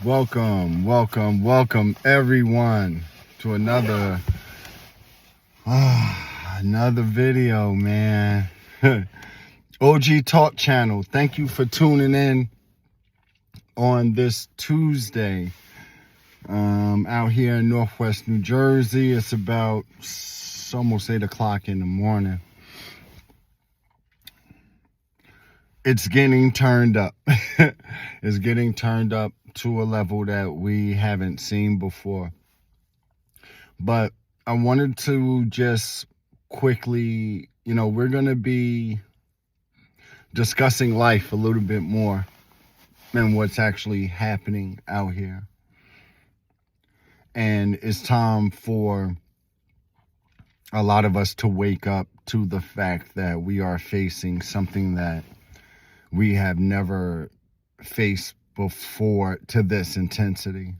Welcome everyone to another video, man. OG Talk Channel. Thank you for tuning in on this Tuesday. Out here in Northwest New Jersey, it's about almost 8 o'clock in the morning. It's getting turned up. It's getting turned up to a level that we haven't seen before. But I wanted to just quickly, we're going to be discussing life a little bit more and what's actually happening out here. And it's time for a lot of us to wake up to the fact that we are facing something that we have never faced before to this intensity.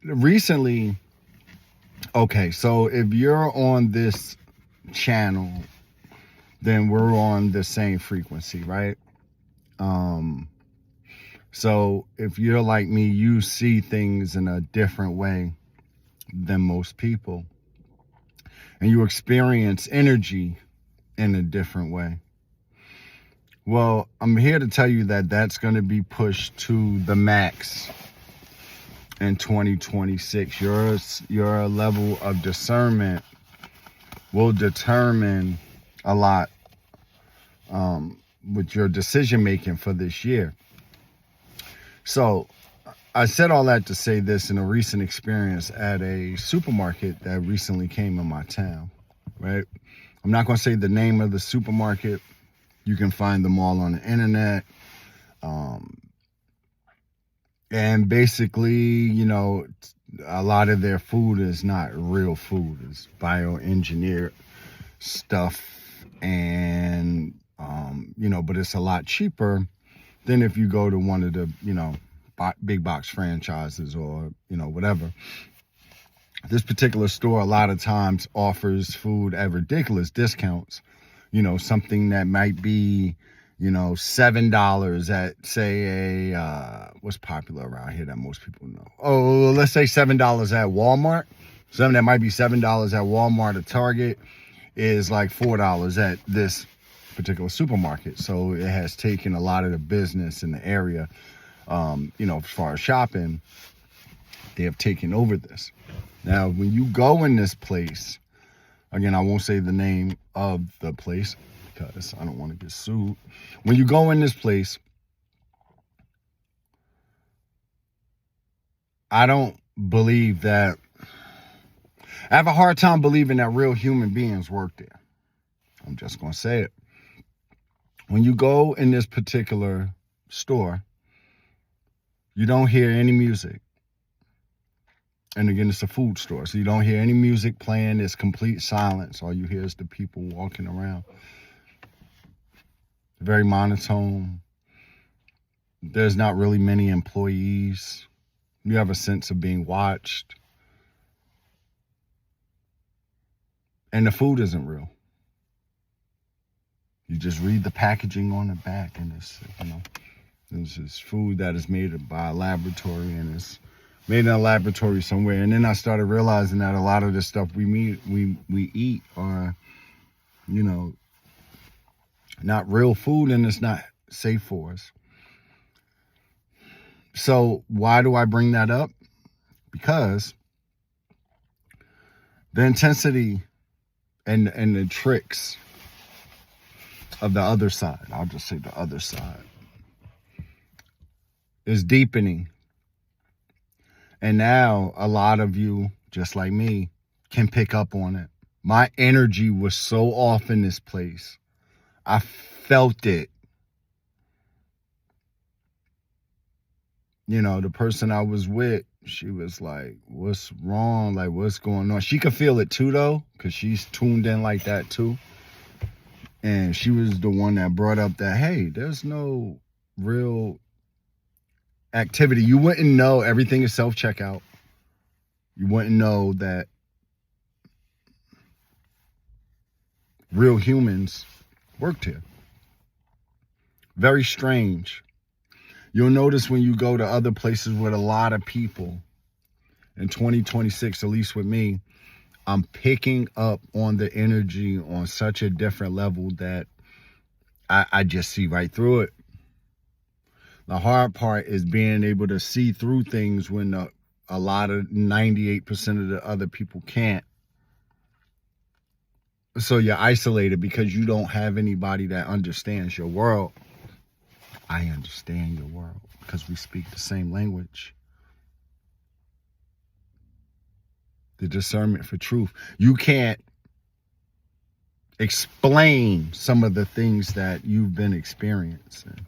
Recently, okay, so if you're on this channel, then we're on the same frequency, right? So if you're like me, you see things in a different way than most people, and you experience energy in a different way. Well, I'm here to tell you that that's going to be pushed to the max in 2026. Your level of discernment will determine a lot with your decision making for this year. So I said all that to say this: in a recent experience at a supermarket that recently came in my town, right? I'm not going to say the name of the supermarket. You can find them all on the internet. And basically, a lot of their food is not real food. It's bioengineered stuff. And, but it's a lot cheaper than if you go to one of the, big box franchises or, whatever. This particular store a lot of times offers food at ridiculous discounts. Something that might be, $7 at, say, what's popular around here that most people know? Oh, let's say $7 at Walmart. Something that might be $7 at Walmart or Target is like $4 at this particular supermarket. So it has taken a lot of the business in the area, as far as shopping. They have taken over this. Now, when you go in this place, again, I won't say the name of the place because I don't want to get sued. When you go in this place, I don't believe that. I have a hard time believing that real human beings work there. I'm just going to say it. When you go in this particular store, you don't hear any music. And again, it's a food store, so you don't hear any music playing. It's complete silence. All you hear is the people walking around. Very monotone. There's not really many employees. You have a sense of being watched. And the food isn't real. You just read the packaging on the back, and this is food that is made by a laboratory, and it's made in a laboratory somewhere. And then I started realizing that a lot of the stuff we eat are, not real food, and it's not safe for us. So why do I bring that up? Because the intensity and the tricks of the other side, I'll just say the other side, is deepening. And now a lot of you, just like me, can pick up on it. My energy was so off in this place. I felt it. The person I was with, she was like, what's wrong? Like, what's going on? She could feel it too, though, because she's tuned in like that too. And she was the one that brought up that, hey, there's no real activity. You wouldn't know. Everything is self-checkout. You wouldn't know that real humans worked here. Very strange. You'll notice when you go to other places with a lot of people in 2026, at least with me, I'm picking up on the energy on such a different level that I just see right through it. The hard part is being able to see through things when a lot of 98% of the other people can't. So you're isolated because you don't have anybody that understands your world. I understand your world because we speak the same language. The discernment for truth. You can't explain some of the things that you've been experiencing.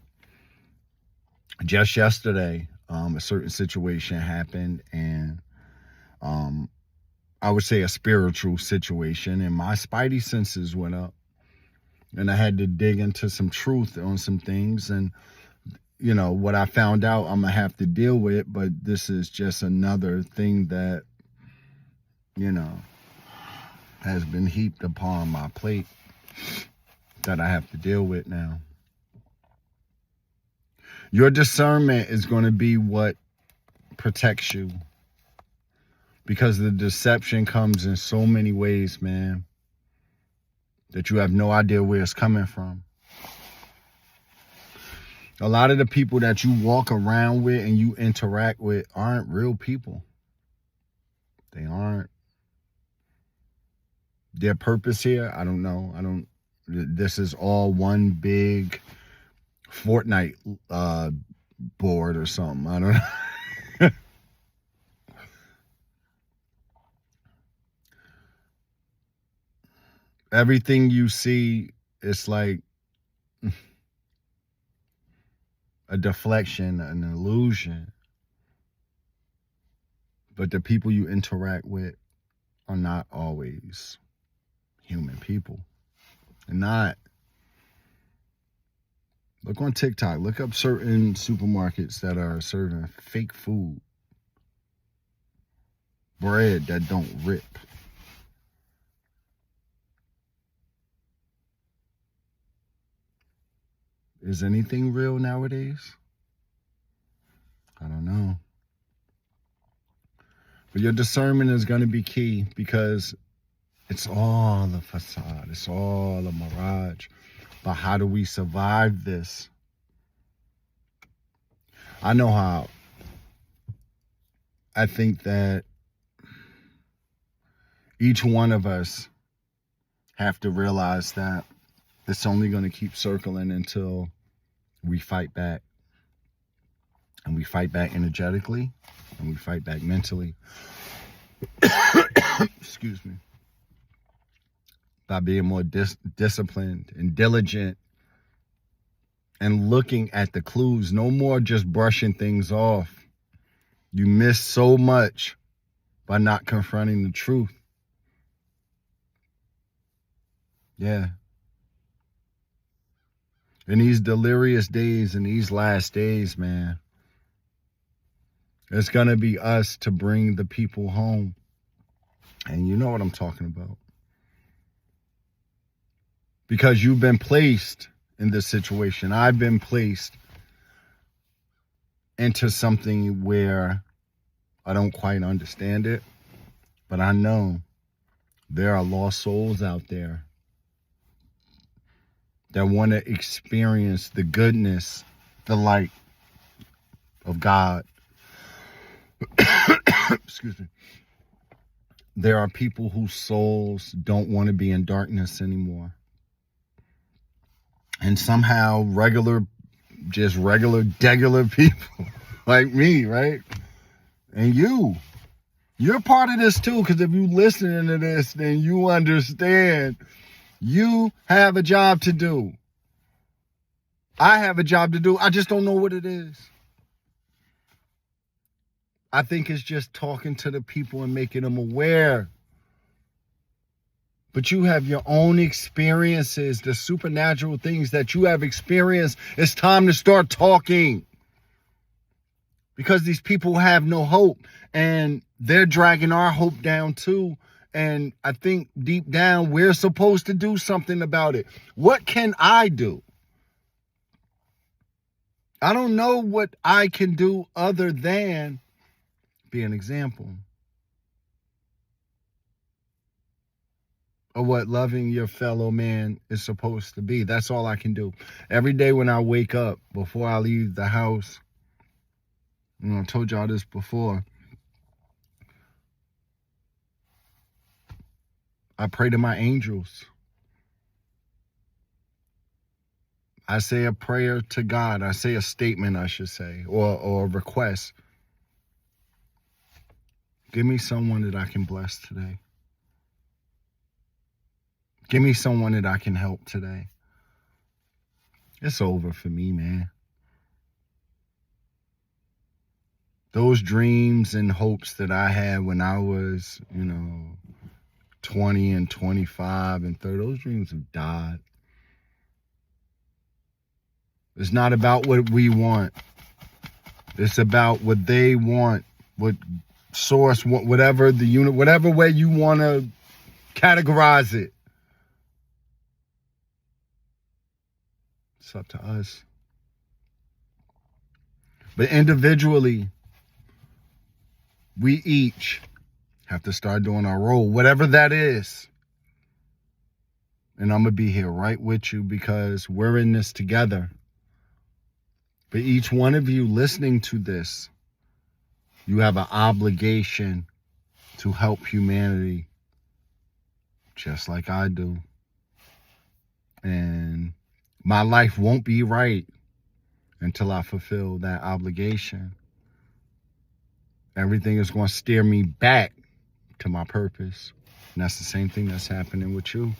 Just yesterday, a certain situation happened, and I would say a spiritual situation, and my spidey senses went up, and I had to dig into some truth on some things. And what I found out, I'm gonna have to deal with, but this is just another thing that has been heaped upon my plate that I have to deal with now. Your discernment is going to be what protects you, because the deception comes in so many ways, man, that you have no idea where it's coming from. A lot of the people that you walk around with and you interact with aren't real people. They aren't. Their purpose here, I don't know. This is all one big Fortnite board or something. I don't know. Everything you see, it's like a deflection, an illusion. But the people you interact with are not always human people. They're not. Look on TikTok. Look up certain supermarkets that are serving fake food. Bread that don't rip. Is anything real nowadays? I don't know. But your discernment is going to be key, because it's all a facade. It's all a mirage. But how do we survive this? I know how. I think that each one of us have to realize that it's only going to keep circling until we fight back. And we fight back energetically, and we fight back mentally. Excuse me. By being more disciplined and diligent and looking at the clues. No more just brushing things off. You miss so much by not confronting the truth. Yeah. In these delirious days, in these last days, man, it's going to be us to bring the people home. And you know what I'm talking about. Because you've been placed in this situation. I've been placed into something where I don't quite understand it. But I know there are lost souls out there that want to experience the goodness, the light of God. Excuse me. There are people whose souls don't want to be in darkness anymore. And somehow regular degular people like me, right? And you're part of this too, because if you listening to this, then you understand you have a job to do. I have a job to do. I just don't know what it is. I think it's just talking to the people and making them aware. But you have your own experiences, the supernatural things that you have experienced. It's time to start talking. Because these people have no hope, and they're dragging our hope down too. And I think deep down, we're supposed to do something about it. What can I do? I don't know what I can do other than be an example of what loving your fellow man is supposed to be. That's all I can do. Every day when I wake up, before I leave the house, I told y'all this before, I pray to my angels. I say a prayer to God. I say a statement, I should say, or a request. Give me someone that I can bless today. Give me someone that I can help today. It's over for me, man. Those dreams and hopes that I had when I was, 20 and 25 and 30, those dreams have died. It's not about what we want. It's about what they want, what source, whatever the unit, whatever way you want to categorize it. It's up to us. But individually, we each have to start doing our role, whatever that is. And I'm going to be here right with you because we're in this together. But each one of you listening to this, you have an obligation to help humanity just like I do. And my life won't be right until I fulfill that obligation. Everything is going to steer me back to my purpose. And that's the same thing that's happening with you.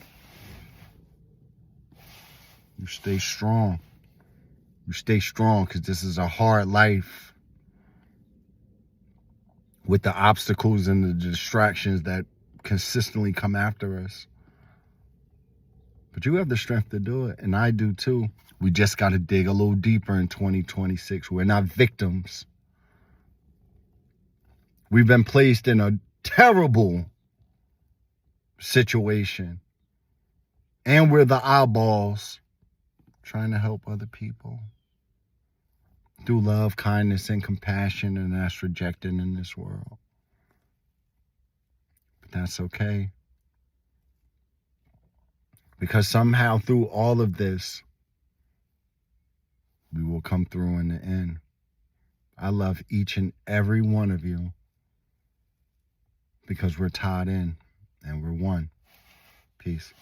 You stay strong. You stay strong because this is a hard life with the obstacles and the distractions that consistently come after us. But you have the strength to do it, and I do too. We just got to dig a little deeper in 2026. We're not victims. We've been placed in a terrible situation, and we're the eyeballs trying to help other people through love, kindness, and compassion, and that's rejected in this world. But that's okay. Because somehow through all of this, we will come through in the end. I love each and every one of you because we're tied in and we're one. Peace.